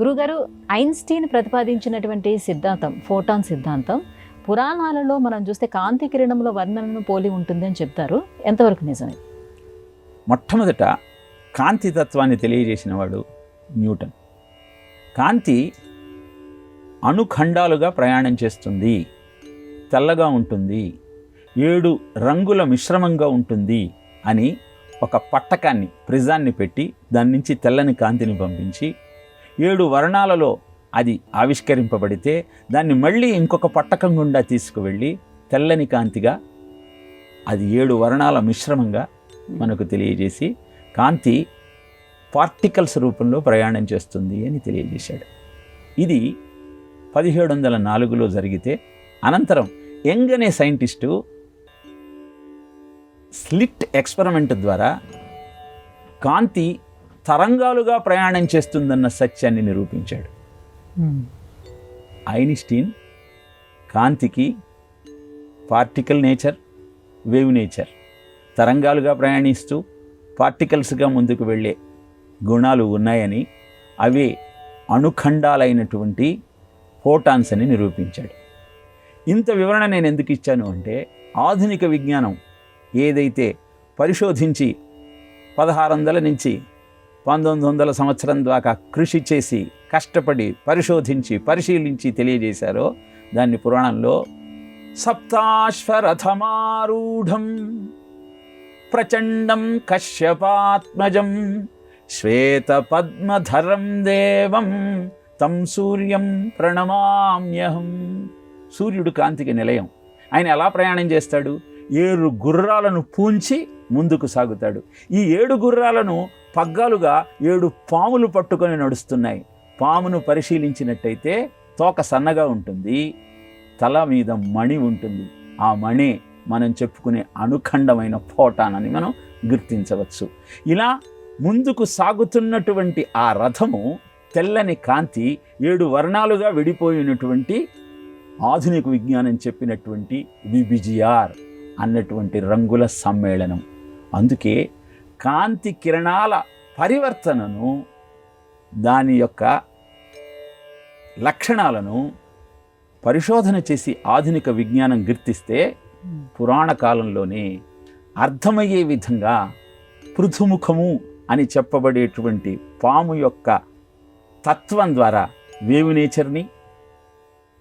గురుగారు, ఐన్స్టీన్ ప్రతిపాదించినటువంటి సిద్ధాంతం ఫోటాన్ సిద్ధాంతం పురాణాలలో మనం చూస్తే కాంతి కిరణంలో వర్ణనను పోలి ఉంటుంది అని చెప్తారు. ఎంతవరకు నిజమే? మొట్టమొదట కాంతి తత్వాన్ని తెలియజేసిన వాడు న్యూటన్. కాంతి అణుఖండాలుగా ప్రయాణం చేస్తుంది, తెల్లగా ఉంటుంది, 7 రంగుల మిశ్రమంగా ఉంటుంది అని ఒక పట్టకాన్ని ప్రిజాన్ని పెట్టి దాని నుంచి తెల్లని కాంతిని పంపించి 7 వర్ణాలలో అది ఆవిష్కరింపబడితే దాన్ని మళ్ళీ ఇంకొక పట్టకం గుండా తీసుకువెళ్ళి తెల్లని కాంతిగా అది 7 వర్ణాల మిశ్రమంగా మనకు తెలియజేసి కాంతి పార్టికల్స్ రూపంలో ప్రయాణం చేస్తుంది అని తెలియజేశాడు. ఇది 1704లో జరిగితే అనంతరం యంగ్ అనే సైంటిస్టు స్లిట్ ఎక్స్పెరిమెంట్ ద్వారా కాంతి తరంగాలుగా ప్రయాణం చేస్తుందన్న సత్యాన్ని నిరూపించాడు. ఐన్స్టీన్ కాంతికి పార్టికల్ నేచర్, వేవ్ నేచర్, తరంగాలుగా ప్రయాణిస్తూ పార్టికల్స్గా ముందుకు వెళ్ళే గుణాలు ఉన్నాయని, అవే అణుఖండాలైనటువంటి ఫోటాన్స్ అని నిరూపించాడు. ఇంత వివరణ నేను ఎందుకు ఇచ్చాను అంటే, ఆధునిక విజ్ఞానం ఏదైతే పరిశోధించి 1600 నుంచి 1900 సంవత్సరం దాకా కృషి చేసి కష్టపడి పరిశోధించి పరిశీలించి తెలియజేశారో దాన్ని పురాణంలో సప్తాశ్వరథమారూఢం ప్రచండం కశ్యపాత్మజం శ్వేత పద్మధరం దేవం తం సూర్యం ప్రణమామ్యహం. సూర్యుడు కాంతికి నిలయం. ఆయన ఎలా ప్రయాణం చేస్తాడు? 7 గుర్రాలను పూంచి ముందుకు సాగుతాడు. ఈ 7 గుర్రాలను పగ్గాలుగా 7 పాములు పట్టుకొని నడుస్తున్నాయి. పామును పరిశీలించినట్టయితే తోక సన్నగా ఉంటుంది, తల మీద మణి ఉంటుంది. ఆ మణి మనం చెప్పుకునే అణుఖండమైన ఫోటాన్ అని మనం గుర్తించవచ్చు. ఇలా ముందుకు సాగుతున్నటువంటి ఆ రథము తెల్లని కాంతి 7 వర్ణాలుగా విడిపోయినటువంటి ఆధునిక విజ్ఞానం చెప్పినటువంటి విబిజిఆర్ అన్నటువంటి రంగుల సమ్మేళనం. అందుకే కాంతి కిరణాల పరివర్తనను, దాని యొక్క లక్షణాలను పరిశోధన చేసి ఆధునిక విజ్ఞానం గుర్తిస్తే పురాణ కాలంలోనే అర్థమయ్యే విధంగా పృథుముఖము అని చెప్పబడేటువంటి పాము యొక్క తత్వం ద్వారా వేవ్ నేచర్ని,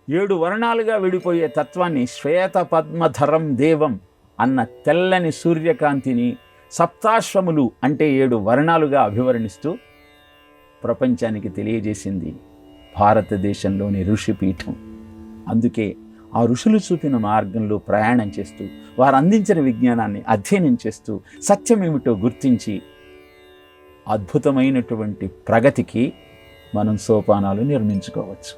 7 వర్ణాలుగా విడిపోయే తత్వాన్ని శ్వేత పద్మధరం దేవం అన్న తెల్లని సూర్యకాంతిని సప్తాశ్వములు అంటే 7 వర్ణాలుగా అభివర్ణిస్తూ ప్రపంచానికి తెలియజేసింది భారతదేశంలోని ఋషిపీఠం. అందుకే ఆ ఋషులు చూపిన మార్గంలో ప్రయాణం చేస్తూ వారు అందించిన విజ్ఞానాన్ని అధ్యయనం చేస్తూ సత్యమేమిటో గుర్తించి అద్భుతమైనటువంటి ప్రగతికి మనం సోపానాలు నిర్మించుకోవచ్చు.